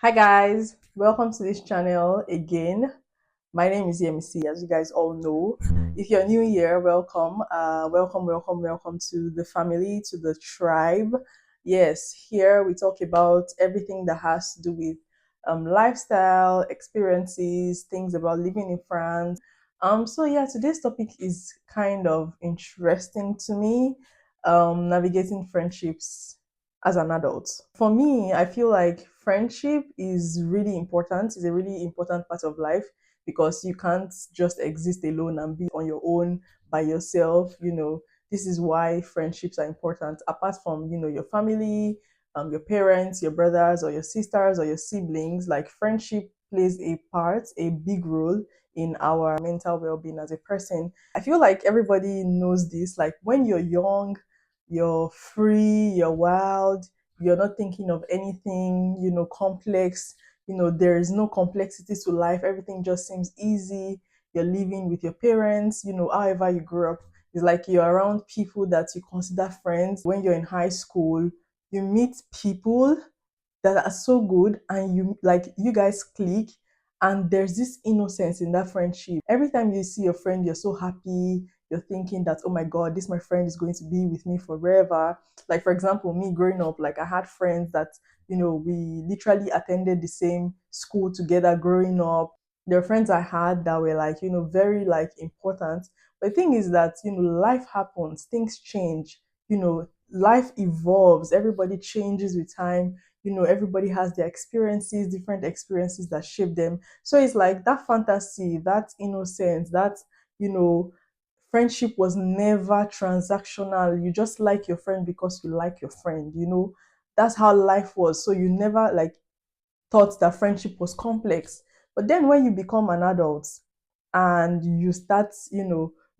Hi guys, welcome to this channel again. My name is EMC, as you guys all know. If you're new here, welcome. Welcome to the family, to the tribe. Yes, here we talk about everything that has to do with lifestyle, experiences, things about living in France. So yeah, today's topic is kind of interesting to me. Navigating friendships as an adult. For me, I feel like friendship is really important. It's a really important part of life because you can't just exist alone and be on your own by yourself. This is why friendships are important. Apart from, your family, your parents, your brothers or your sisters or your siblings, like friendship plays a part, a big role in our mental well-being as a person. I feel like everybody knows this. Like when you're young, you're free, you're wild, you're not thinking of anything, complex. There is no complexity to life. Everything just seems easy. You're living with your parents, however you grew up. It's like you're around people that you consider friends. When you're in high school, you meet people that are so good and you guys click, and there's this innocence in that friendship. Every time you see your friend, you're so happy. You're thinking that, oh my god, this my friend is going to be with me forever. Like for example, me growing up, like I had friends that we literally attended the same school together growing up. There were friends I had that were like very like important. But the thing is that life happens, things change. Life evolves, everybody changes with time. Everybody has their experiences, different experiences that shape them. So it's like that fantasy, that innocence, that you know friendship was never transactional. You just like your friend because you like your friend. That's how life was. So you never like thought that friendship was complex. But then when you become an adult and you start,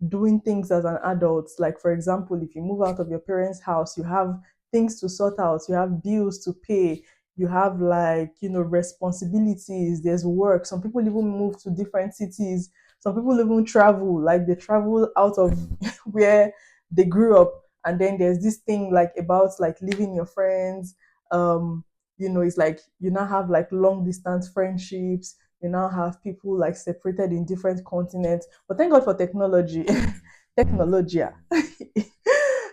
doing things as an adult, like for example, if you move out of your parents' house, you have things to sort out, you have bills to pay, you have like, responsibilities, there's work. Some people even move to different cities. Some people even travel, like they travel out of where they grew up. And then there's this thing like about like leaving your friends. It's like you now have like long distance friendships. You now have people like separated in different continents. But thank God for technology. Technology.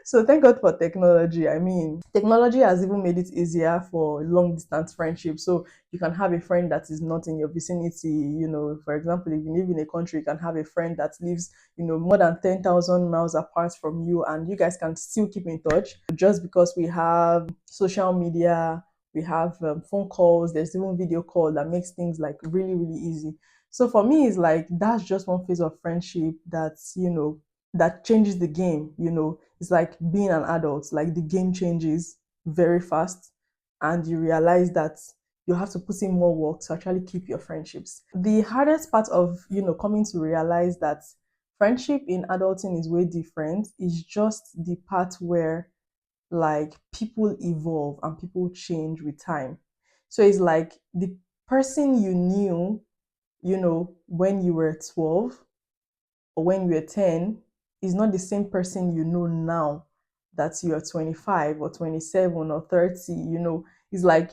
So thank God for technology. I mean, technology has even made it easier for long distance friendships. So you can have a friend that is not in your vicinity. For example, if you live in a country, you can have a friend that lives, more than 10,000 miles apart from you, and you guys can still keep in touch just because we have social media, we have phone calls, there's even video call that makes things like really, really easy. So for me, it's like that's just one phase of friendship that's, that changes the game. It's like being an adult, like the game changes very fast, and you realize that you have to put in more work to actually keep your friendships. The hardest part of, coming to realize that friendship in adulting is way different is just the part where like people evolve and people change with time. So it's like the person you knew, when you were 12 or when you were 10 is not the same person you know now that you're 25 or 27 or 30. It's like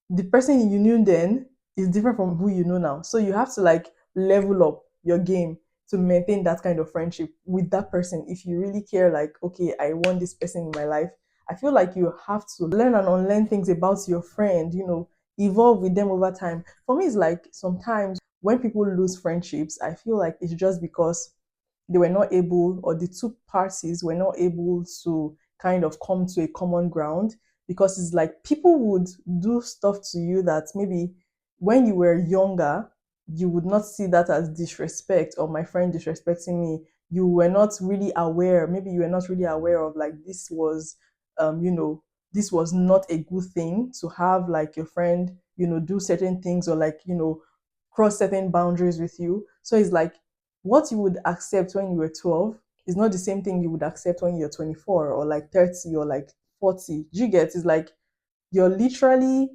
the person you knew then is different from who you know now. So you have to like level up your game to maintain that kind of friendship with that person. If you really care, like, okay, I want this person in my life, I feel like you have to learn and unlearn things about your friend, evolve with them over time. For me, it's like sometimes when people lose friendships, I feel like it's just because they were not able, or the two parties were not able to kind of come to a common ground, because it's like people would do stuff to you that maybe when you were younger you would not see that as disrespect, or my friend disrespecting me. You were not really aware, maybe you were not really aware of like this was this was not a good thing to have like your friend do certain things, or like cross certain boundaries with you. So it's like what you would accept when you were 12 is not the same thing you would accept when you're 24 or like 30 or like 40. Do you get? It's like you're literally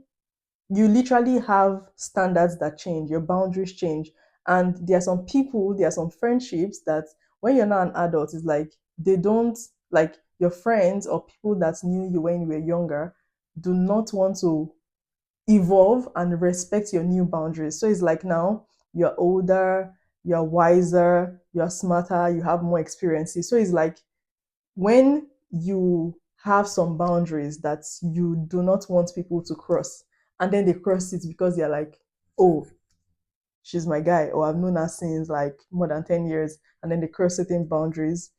you literally have standards that change, your boundaries change. And there are some people, there are some friendships that when you're not an adult, it's like they don't, like your friends or people that knew you when you were younger do not want to evolve and respect your new boundaries. So it's like now you're older, you're wiser, you're smarter, you have more experiences. So it's like when you have some boundaries that you do not want people to cross, and then they cross it because they're like, oh, she's my guy, or I've known her since like more than 10 years, and then they cross certain boundaries,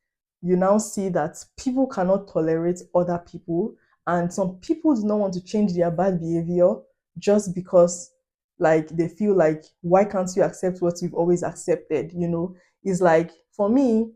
you now see that people cannot tolerate other people, and some people do not want to change their bad behavior just because like they feel like, why can't you accept what you've always accepted? It's like for me,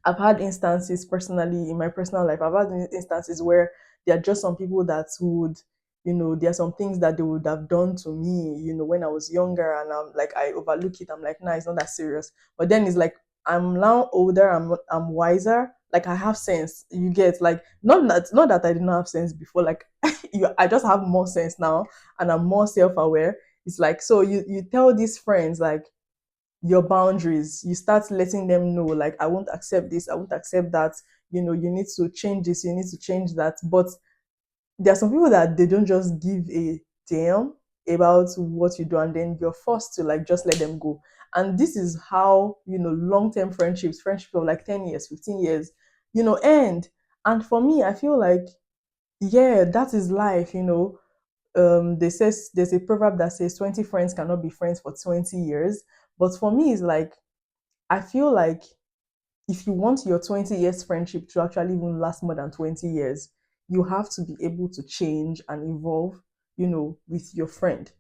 I've had instances personally in my personal life. I've had instances where there are just some people that would, there are some things that they would have done to me, when I was younger, and I'm like, I overlook it. I'm like, nah, it's not that serious. But then it's like, I'm now older. I'm wiser. Like I have sense. You get like not that I did not have sense before. Like I just have more sense now, and I'm more self aware. It's like so you tell these friends like your boundaries, you start letting them know like, I won't accept this, I won't accept that, you need to change this, you need to change that. But there are some people that they don't just give a damn about what you do, and then you're forced to like just let them go. And this is how long-term friendships of like 10 years, 15 years, end. And for me, I feel like, yeah, that is life. They says there's a proverb that says 20 friends cannot be friends for 20 years. But for me, it's like, I feel like if you want your 20 years friendship to actually even last more than 20 years, you have to be able to change and evolve, with your friend.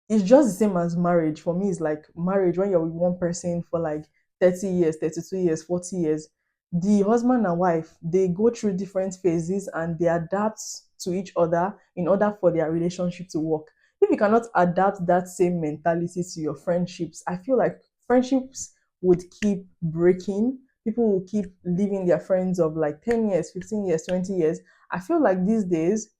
It's just the same as marriage. For me, it's like marriage when you're with one person for like 30 years, 32 years, 40 years. The husband and wife, they go through different phases and they adapt to each other in order for their relationship to work. If you cannot adapt that same mentality to your friendships, I feel like friendships would keep breaking. People will keep leaving their friends of like 10 years, 15 years, 20 years. I feel like these days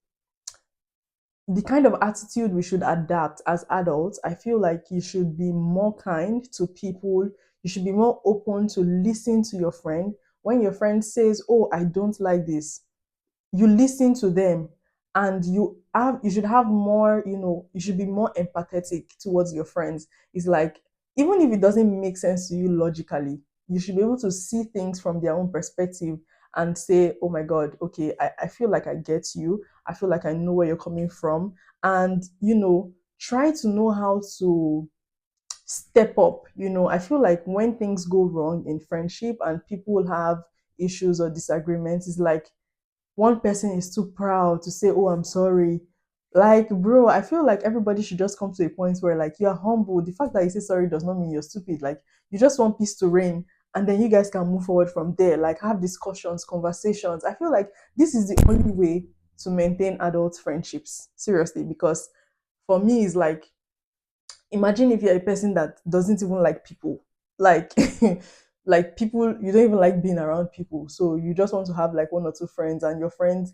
the kind of attitude we should adapt as adults, I feel like you should be more kind to people. You should be more open to listen to your friend. When your friend says, oh, I don't like this, you listen to them, and you should have more, you should be more empathetic towards your friends. It's like, even if it doesn't make sense to you logically, you should be able to see things from their own perspective and say, oh my god, okay, I feel like I get you, I feel like I know where you're coming from. And try to know how to step up. I feel like when things go wrong in friendship and people have issues or disagreements, it's like one person is too proud to say, oh, I'm sorry. Like, bro, I feel like everybody should just come to a point where, like, you're humble. The fact that you say sorry does not mean you're stupid. Like, you just want peace to reign, and then you guys can move forward from there. Like, have discussions, conversations. I feel like this is the only way to maintain adult friendships. Seriously, because for me, it's like, imagine if you're a person that doesn't even like people, like like people, you don't even like being around people, so you just want to have like one or two friends, and your friends,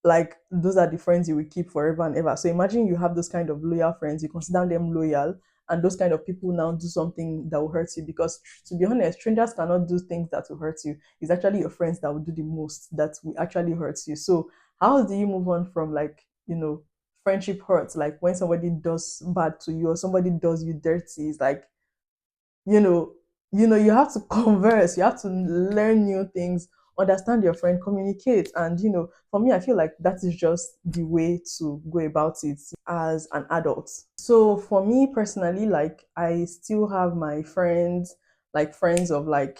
like, those are the friends you will keep forever and ever. So imagine you have those kind of loyal friends, you consider them loyal, and those kind of people now do something that will hurt you. Because to be honest, strangers cannot do things that will hurt you. It's actually your friends that will do the most that will actually hurt you. So how do you move on from, like, friendship hurts, like when somebody does bad to you or somebody does you dirty? It's like, you know you have to converse, you have to learn new things, understand your friend, communicate. And for me, I feel like that is just the way to go about it as an adult. So for me personally, like, I still have my friends, like friends of, like,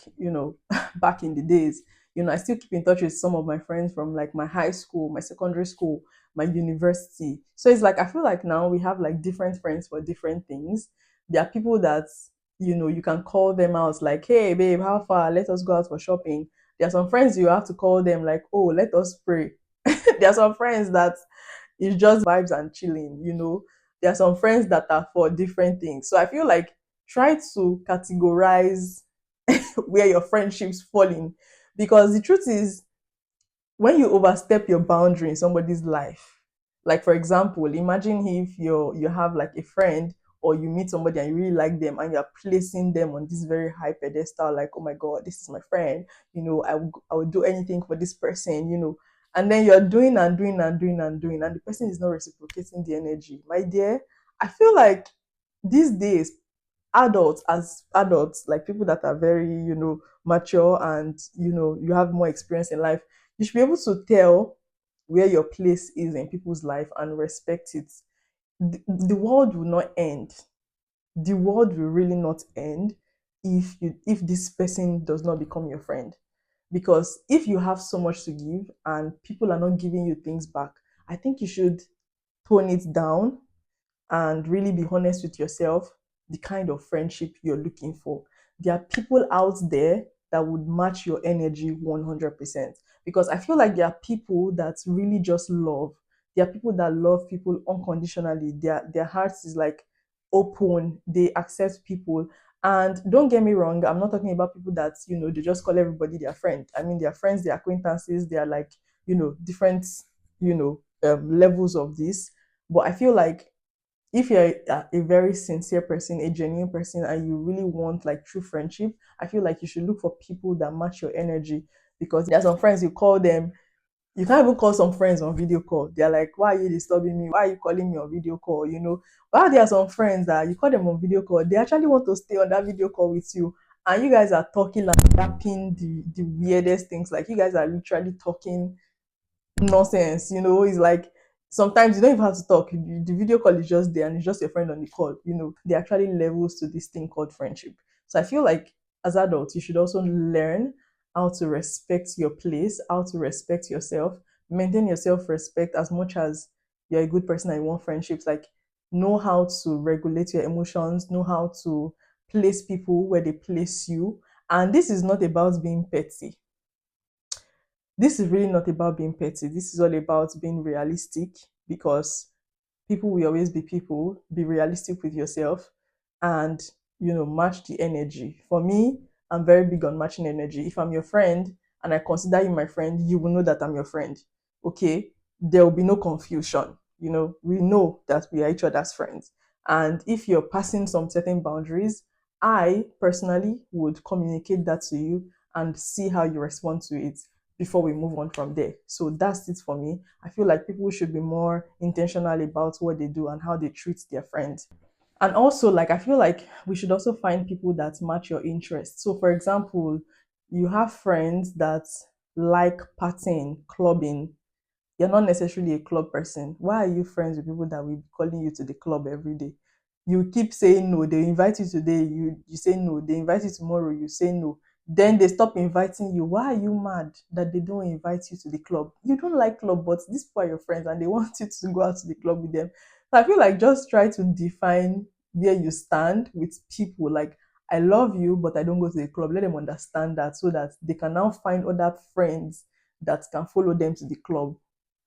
back in the days. I still keep in touch with some of my friends from like my high school, my secondary school, my university. So it's like, I feel like now we have like different friends for different things. There are people that you can call them out like, hey babe, how far, let us go out for shopping. There are some friends you have to call them like, oh, let us pray. There are some friends that it's just vibes and chilling. There are some friends that are for different things. So I feel like, try to categorize where your friendships fall in. Because the truth is, when you overstep your boundary in somebody's life, like for example, imagine if you have like a friend, or you meet somebody and you really like them, and you're placing them on this very high pedestal, like, oh my god, this is my friend, I would do anything for this person. and then you're doing and doing and doing and doing, and the person is not reciprocating the energy. My dear, I feel like these days, adults, as adults, like people that are very, mature, and you have more experience in life, you should be able to tell where your place is in people's life and respect it. The world will not end. The world will really not end if this person does not become your friend. Because if you have so much to give and people are not giving you things back, I think you should tone it down and really be honest with yourself, the kind of friendship you're looking for. There are people out there that would match your energy 100%. Because I feel like there are people that really just love. There are people that love people unconditionally. Their hearts is like open, they accept people. And don't get me wrong, I'm not talking about people that, they just call everybody their friend. I mean, their friends, their acquaintances, they are like, different, levels of this. But I feel like if you're a very sincere person, a genuine person, and you really want like true friendship, I feel like you should look for people that match your energy. Because there are some friends you call them, you can't even call some friends on video call. They're like, why are you disturbing me? Why are you calling me on video call? While there are some friends that you call them on video call, they actually want to stay on that video call with you. And you guys are talking and yapping the weirdest things. Like you guys are literally talking nonsense. It's like sometimes you don't even have to talk. The video call is just there and it's just your friend on the call. There are actually levels to this thing called friendship. So I feel like as adults, you should also learn how to respect your place, how to respect yourself, maintain your self-respect as much as you're a good person and you want friendships. Like know how to regulate your emotions, know how to place people where they place you. And this is not about being petty. This is really not about being petty. This is all about being realistic, because people will always be people. Be realistic with yourself and, match the energy. For me, I'm very big on matching energy. If I'm your friend and I consider you my friend, you will know that I'm your friend. Okay? There will be no confusion. We know that we are each other's friends. And if you're passing some certain boundaries, I personally would communicate that to you and see how you respond to it before we move on from there. So that's it for me. I feel like people should be more intentional about what they do and how they treat their friends. And also, like, I feel like we should also find people that match your interests. So, for example, you have friends that like partying, clubbing, you're not necessarily a club person. Why are you friends with people that will be calling you to the club every day? You keep saying no. They invite you today, you say no. They invite you tomorrow, you say no. Then they stop inviting you. Why are you mad that they don't invite you to the club? You don't like club, but these people are your friends and they want you to go out to the club with them. So I feel like just try to define where you stand with people. Like, I love you, but I don't go to the club. Let them understand that so that they can now find other friends that can follow them to the club.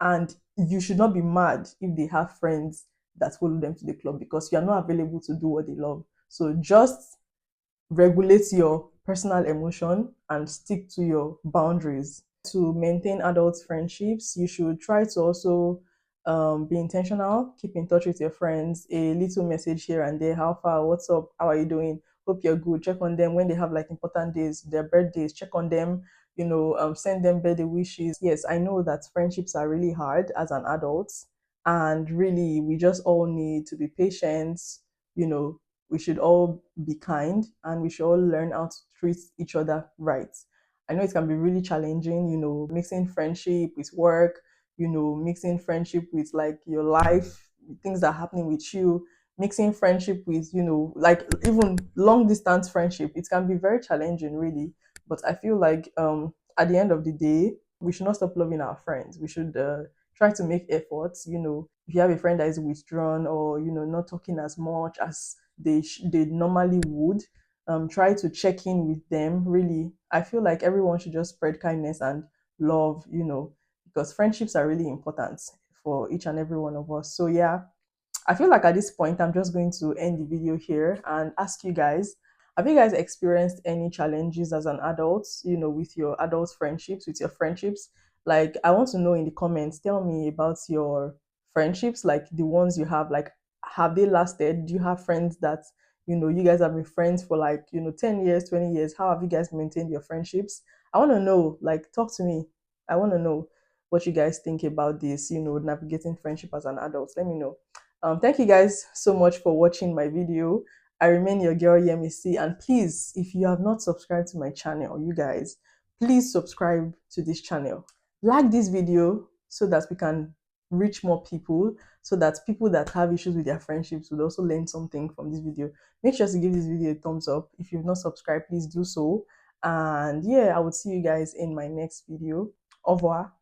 And you should not be mad if they have friends that follow them to the club, because you are not available to do what they love. So just regulate your personal emotion and stick to your boundaries. To maintain adult friendships, you should try to also be intentional, keep in touch with your friends, a little message here and there. How far? What's up? How are you doing? Hope you're good. Check on them when they have like important days, their birthdays. Check on them, send them birthday wishes. Yes, I know that friendships are really hard as an adult, and really, we just all need to be patient. You know, we should all be kind and we should all learn how to treat each other right. I know it can be really challenging, mixing friendship with work, mixing friendship with like your life, things that are happening with you, mixing friendship with, like even long distance friendship. It can be very challenging, really. But I feel like at the end of the day, we should not stop loving our friends. We should try to make efforts. If you have a friend that is withdrawn or not talking as much as they normally would, try to check in with them. Really, I feel like everyone should just spread kindness and love, because friendships are really important for each and every one of us. So yeah, I feel like at this point, I'm just going to end the video here and ask you guys, have you guys experienced any challenges as an adult, with your adult friendships, with your friendships? Like, I want to know in the comments, tell me about your friendships, like the ones you have, like, have they lasted? Do you have friends that, you guys have been friends for like, 10 years, 20 years? How have you guys maintained your friendships? I want to know, like, talk to me. I want to know. what you guys think about this, navigating friendship as an adult. Let me know. Thank you guys so much for watching my video. I remain your girl Yemisi, and please, if you have not subscribed to my channel, you guys, please subscribe to this channel. Like this video so that we can reach more people, so that people that have issues with their friendships would also learn something from this video. Make sure to give this video a thumbs up. If you've not subscribed, please do so. And yeah, I will see you guys in my next video. Au revoir.